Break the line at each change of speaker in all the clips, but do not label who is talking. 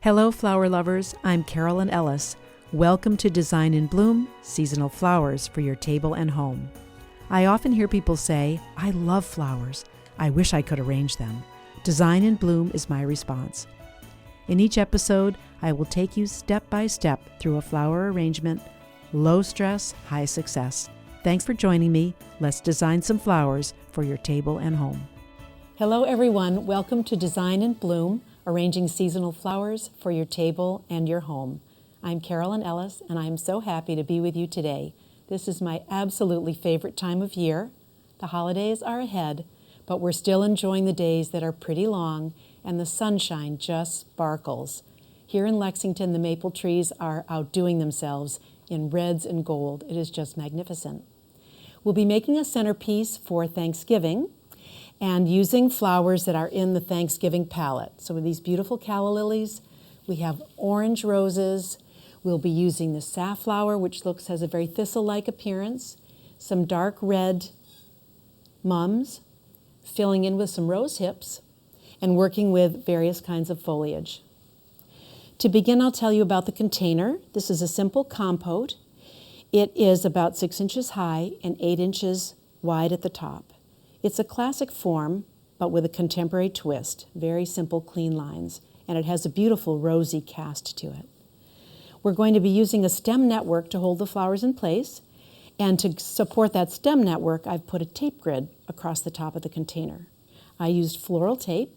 Hello, flower lovers. I'm Carolyn Ellis. Welcome to Design in Bloom, seasonal flowers for your table and home. I often hear people say, I love flowers. I wish I could arrange them. Design in Bloom is my response. In each episode, I will take you step by step through a flower arrangement, low stress, high success. Thanks for joining me. Let's design some flowers for your table and home. Hello, everyone. Welcome to Design in Bloom, arranging seasonal flowers for your table and your home. I'm Carolyn Ellis, and I'm so happy to be with you today. This is my absolutely favorite time of year. The holidays are ahead, but we're still enjoying the days that are pretty long, and the sunshine just sparkles. Here in Lexington, the maple trees are outdoing themselves in reds and gold. It is just magnificent. We'll be making a centerpiece for Thanksgiving and using flowers that are in the Thanksgiving palette. So with these beautiful Calla Lilies, we have orange roses. We'll be using the safflower, which has a very thistle-like appearance, some dark red mums, filling in with some rose hips, and working with various kinds of foliage. To begin, I'll tell you about the container. This is a simple compote. It is about 6 inches high and 8 inches wide at the top. It's a classic form, but with a contemporary twist. Very simple, clean lines, and it has a beautiful rosy cast to it. We're going to be using a stem network to hold the flowers in place, and to support that stem network, I've put a tape grid across the top of the container. I used floral tape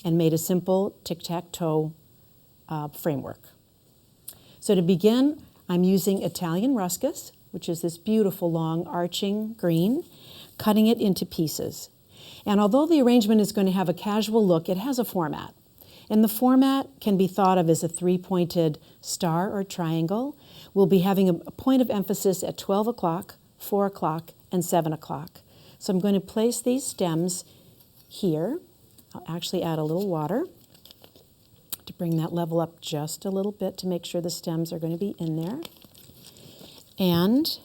and made a simple tic-tac-toe framework. So to begin, I'm using Italian ruscus, which is this beautiful long arching green, cutting it into pieces. And although the arrangement is going to have a casual look, it has a format. And the format can be thought of as a three-pointed star or triangle. We'll be having a point of emphasis at 12 o'clock, 4 o'clock, and 7 o'clock. So I'm going to place these stems here. I'll actually add a little water to bring that level up just a little bit to make sure the stems are going to be in there. And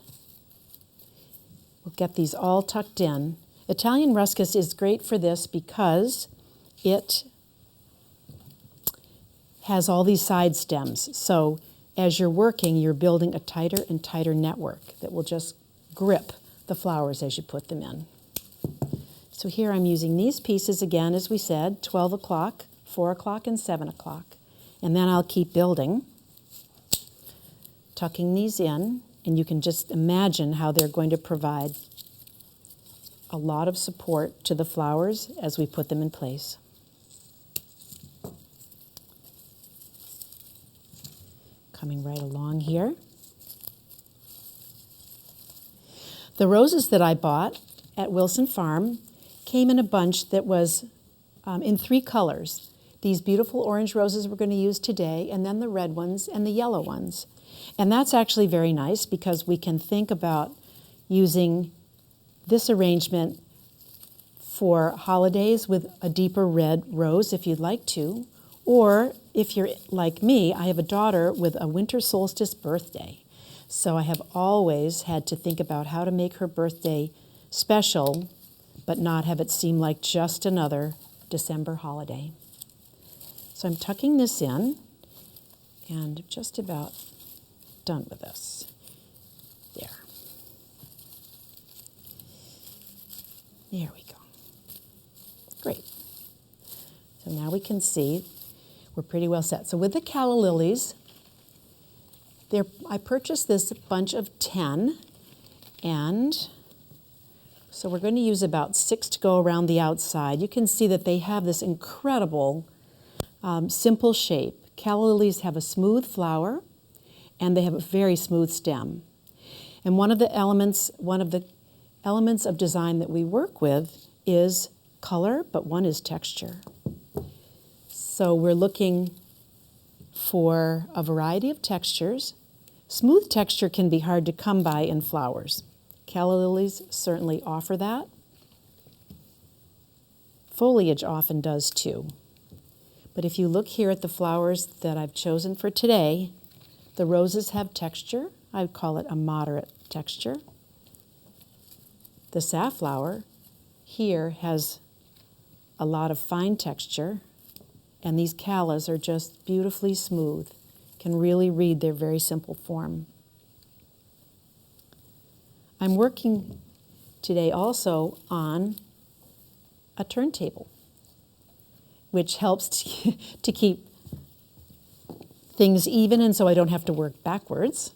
we'll get these all tucked in. Italian ruscus is great for this because it has all these side stems. So as you're working, you're building a tighter and tighter network that will just grip the flowers as you put them in. So here I'm using these pieces again, as we said, 12 o'clock, 4 o'clock, and 7 o'clock. And then I'll keep building, tucking these in, and you can just imagine how they're going to provide a lot of support to the flowers as we put them in place. Coming right along here. The roses that I bought at Wilson Farm came in a bunch that was in 3 colors. These beautiful orange roses we're going to use today, and then the red ones and the yellow ones. And that's actually very nice because we can think about using this arrangement for holidays with a deeper red rose if you'd like to. Or if you're like me, I have a daughter with a winter solstice birthday. So I have always had to think about how to make her birthday special, but not have it seem like just another December holiday. So I'm tucking this in and just about done with this. There. There we go. Great. So now we can see we're pretty well set. So with the Calla Lilies, I purchased this bunch of 10, and so we're going to use about 6 to go around the outside. You can see that they have this incredible simple shape. Calla Lilies have a smooth flower, and they have a very smooth stem. And one of the elements of design that we work with is color, but one is texture. So we're looking for a variety of textures. Smooth texture can be hard to come by in flowers. Calla Lilies certainly offer that. Foliage often does too. But if you look here at the flowers that I've chosen for today, the roses have texture. I would call it a moderate texture. The safflower here has a lot of fine texture, And these callas are just beautifully smooth. Can really read their very simple form. I'm working today also on a turntable, which helps to keep things even, and so I don't have to work backwards.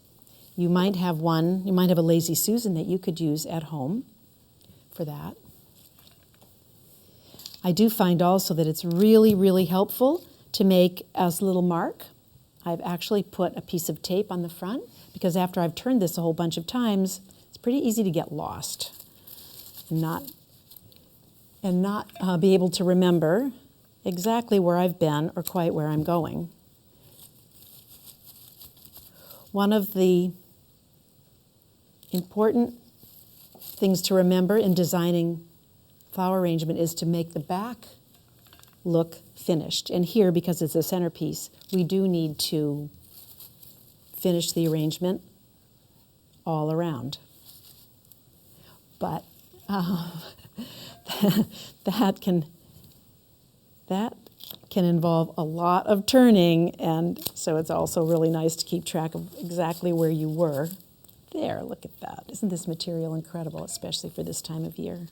You might have a Lazy Susan that you could use at home for that. I do find also that it's really, really helpful to make as little mark. I've actually put a piece of tape on the front because after I've turned this a whole bunch of times, it's pretty easy to get lost and not be able to remember exactly where I've been or quite where I'm going. One of the important things to remember in designing flower arrangement is to make the back look finished. And here, because it's a centerpiece, we do need to finish the arrangement all around. But that can involve a lot of turning, and so it's also really nice to keep track of exactly where you were. There, look at that. Isn't this material incredible, especially for this time of year?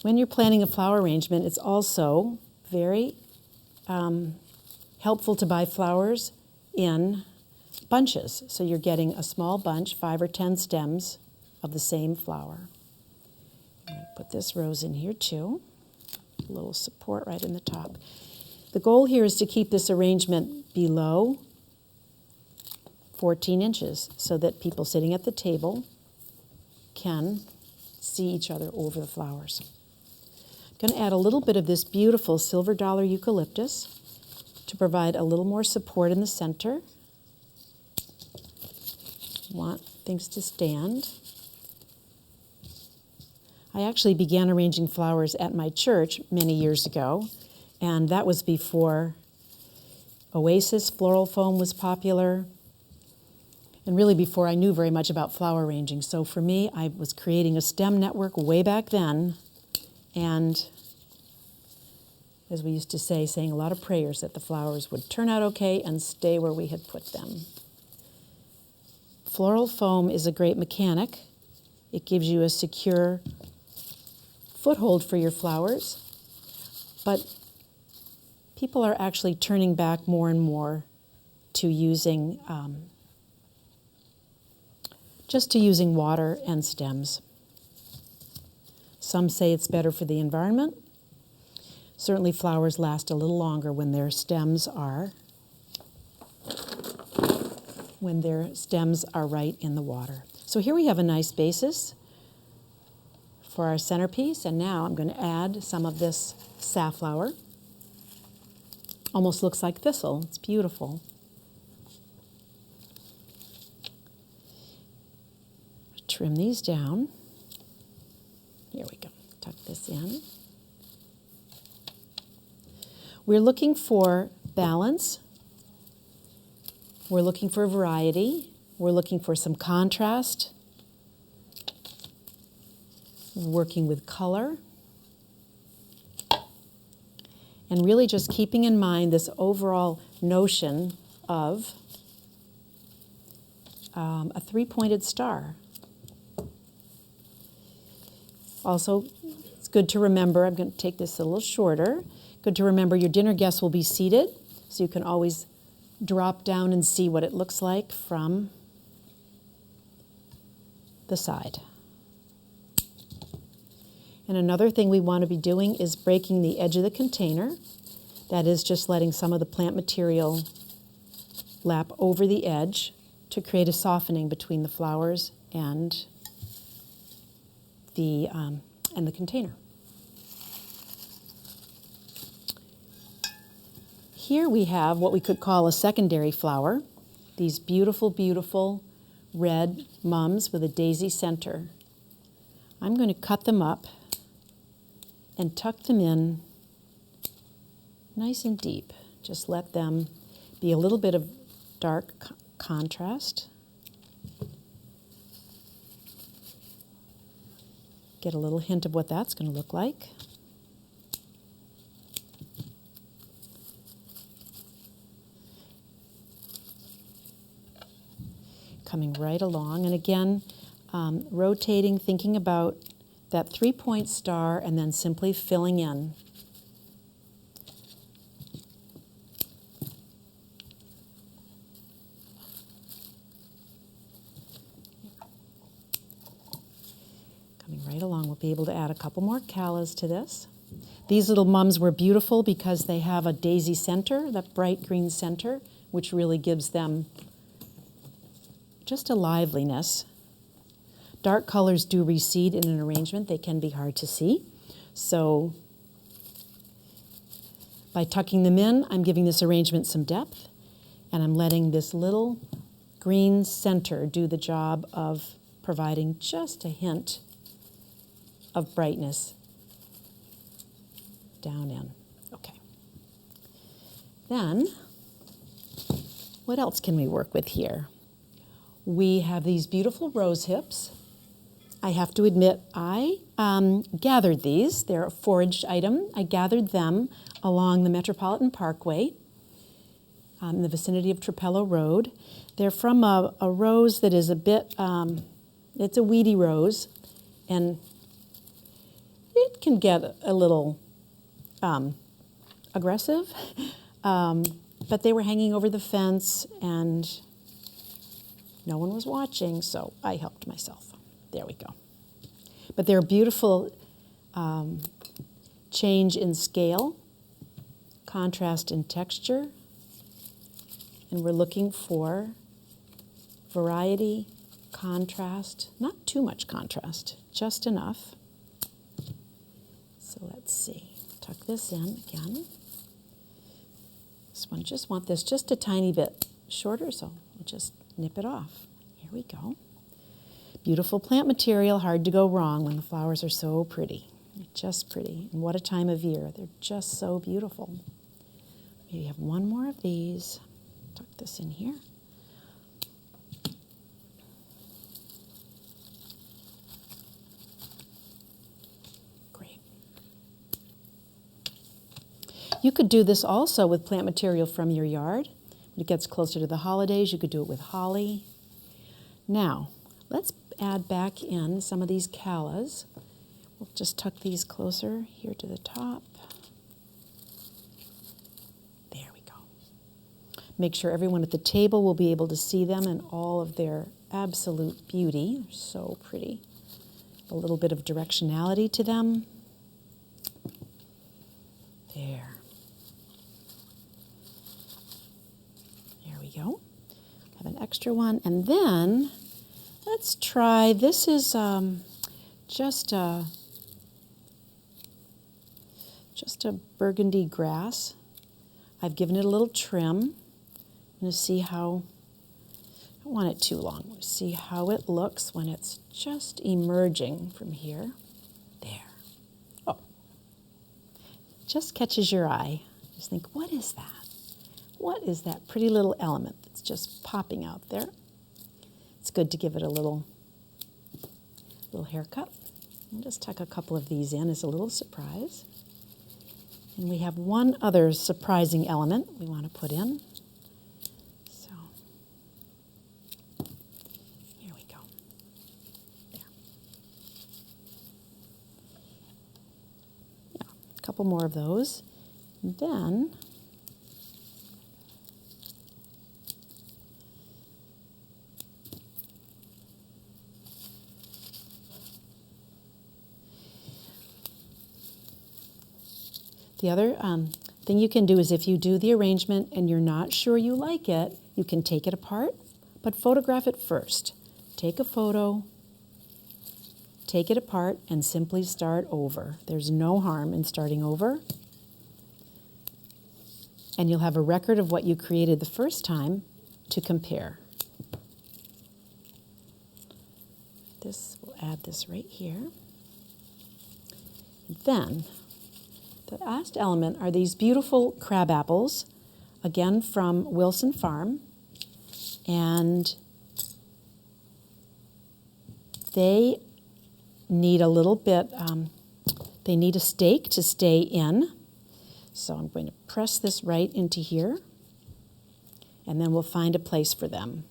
When you're planning a flower arrangement, it's also very helpful to buy flowers in bunches. So you're getting a small bunch, 5 or 10 stems of the same flower. I'm going to put this rose in here too. A little support right in the top. The goal here is to keep this arrangement below 14 inches so that people sitting at the table can see each other over the flowers. I'm going to add a little bit of this beautiful silver dollar eucalyptus to provide a little more support in the center. Want things to stand. I actually began arranging flowers at my church many years ago, and that was before Oasis floral foam was popular, and really before I knew very much about flower arranging. So for me, I was creating a stem network way back then, and as we used to say, saying a lot of prayers that the flowers would turn out okay and stay where we had put them. Floral foam is a great mechanic. It gives you a secure foothold for your flowers, but people are actually turning back more and more to using using water and stems. Some say it's better for the environment. Certainly flowers last a little longer when their stems are right in the water. So here we have a nice basis for our centerpiece, and now I'm going to add some of this safflower. Almost looks like thistle. It's beautiful. Trim these down. Here we go. Tuck this in. We're looking for balance. We're looking for variety. We're looking for some contrast. We're working with color. And really just keeping in mind this overall notion of a three-pointed star. Also, it's good to remember, I'm going to take this a little shorter, good to remember your dinner guests will be seated, so you can always drop down and see what it looks like from the side. And another thing we want to be doing is breaking the edge of the container. That is just letting some of the plant material lap over the edge to create a softening between the flowers and the container. Here we have what we could call a secondary flower. These beautiful, beautiful red mums with a daisy center. I'm going to cut them up and tuck them in nice and deep. Just let them be a little bit of dark contrast. Get a little hint of what that's going to look like. Coming right along, and again, rotating, thinking about that 3-point star, and then simply filling in. Coming right along, we'll be able to add a couple more callas to this. These little mums were beautiful because they have a daisy center, that bright green center, which really gives them just a liveliness. Dark colors do recede in an arrangement. They can be hard to see. So by tucking them in, I'm giving this arrangement some depth, and I'm letting this little green center do the job of providing just a hint of brightness down in. Okay. Then, what else can we work with here? We have these beautiful rose hips. I have to admit, I gathered these. They're a foraged item. I gathered them along the Metropolitan Parkway in the vicinity of Trapello Road. They're from a rose that is a bit, it's a weedy rose, and it can get a little aggressive, but they were hanging over the fence, and no one was watching, so I helped myself. There we go. But they're a beautiful change in scale, contrast in texture, and we're looking for variety, contrast, not too much contrast, just enough. So let's see, tuck this in again. This one, just want this just a tiny bit shorter, so we'll just nip it off. Here we go. Beautiful plant material, hard to go wrong when the flowers are so pretty. They're just pretty. And what a time of year. They're just so beautiful. Maybe have one more of these. Tuck this in here. Great. You could do this also with plant material from your yard. When it gets closer to the holidays, you could do it with holly. Now, let's add back in some of these callas. We'll just tuck these closer here to the top. There we go. Make sure everyone at the table will be able to see them in all of their absolute beauty. They're so pretty. A little bit of directionality to them. There. There we go. Have an extra one. And then let's try, this is just a burgundy grass. I've given it a little trim. I'm going to see how, I don't want it too long. We'll see how it looks when it's just emerging from here. There. Oh, just catches your eye. Just think, what is that? What is that pretty little element that's just popping out there? It's good to give it a little haircut. I'll just tuck a couple of these in as a little surprise. And we have one other surprising element we want to put in. So, here we go. There. Yeah, a couple more of those. And then the other thing you can do is if you do the arrangement and you're not sure you like it, you can take it apart, but photograph it first. Take a photo, take it apart, and simply start over. There's no harm in starting over. And you'll have a record of what you created the first time to compare. We'll add this right here. And then, the last element are these beautiful crab apples, again from Wilson Farm, and they need a little bit, they need a stake to stay in. So I'm going to press this right into here, and then we'll find a place for them.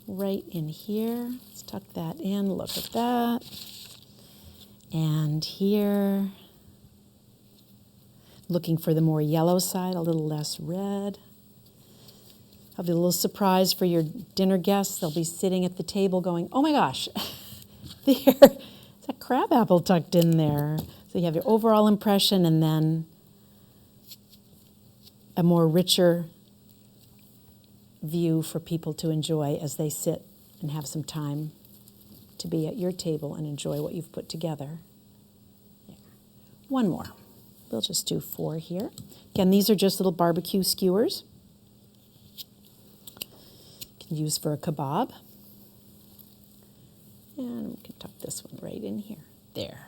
Right in here, let's tuck that in, look at that. And here, looking for the more yellow side, a little less red. I'll be a little surprise for your dinner guests. They'll be sitting at the table going, oh my gosh, there's a crab apple tucked in there. So you have your overall impression and then a more richer view for people to enjoy as they sit and have some time to be at your table and enjoy what you've put together. There. One more. We'll just do 4 here. Again, these are just little barbecue skewers. You can use for a kebab. And we can tuck this one right in here. There.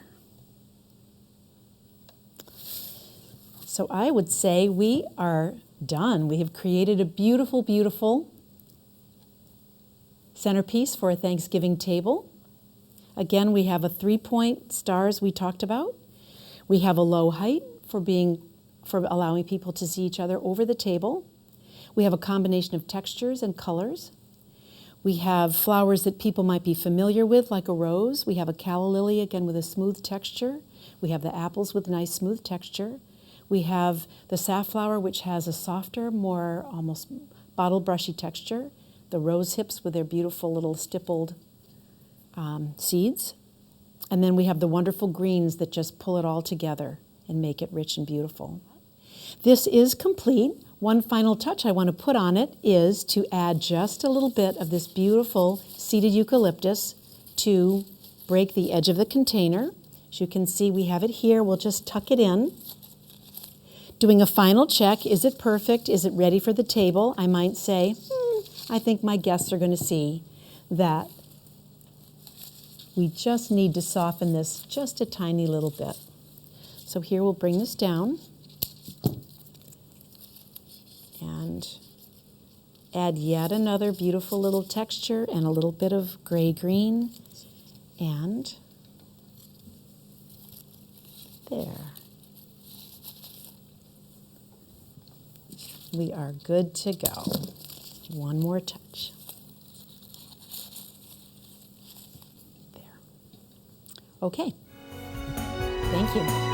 So I would say we are done. We have created a beautiful, beautiful centerpiece for a Thanksgiving table. Again, we have a 3-point stars we talked about. We have a low height for allowing people to see each other over the table. We have a combination of textures and colors. We have flowers that people might be familiar with, like a rose. We have a calla lily, again, with a smooth texture. We have the apples with nice smooth texture. We have the safflower, which has a softer, more almost bottle brushy texture. The rose hips with their beautiful little stippled seeds. And then we have the wonderful greens that just pull it all together and make it rich and beautiful. This is complete. One final touch I want to put on it is to add just a little bit of this beautiful seeded eucalyptus to break the edge of the container. As you can see, we have it here. We'll just tuck it in. Doing a final check. Is it perfect? Is it ready for the table? I might say, I think my guests are going to see that we just need to soften this just a tiny little bit. So here we'll bring this down and add yet another beautiful little texture and a little bit of gray-green. And there. We are good to go. One more touch. There. Okay. Thank you.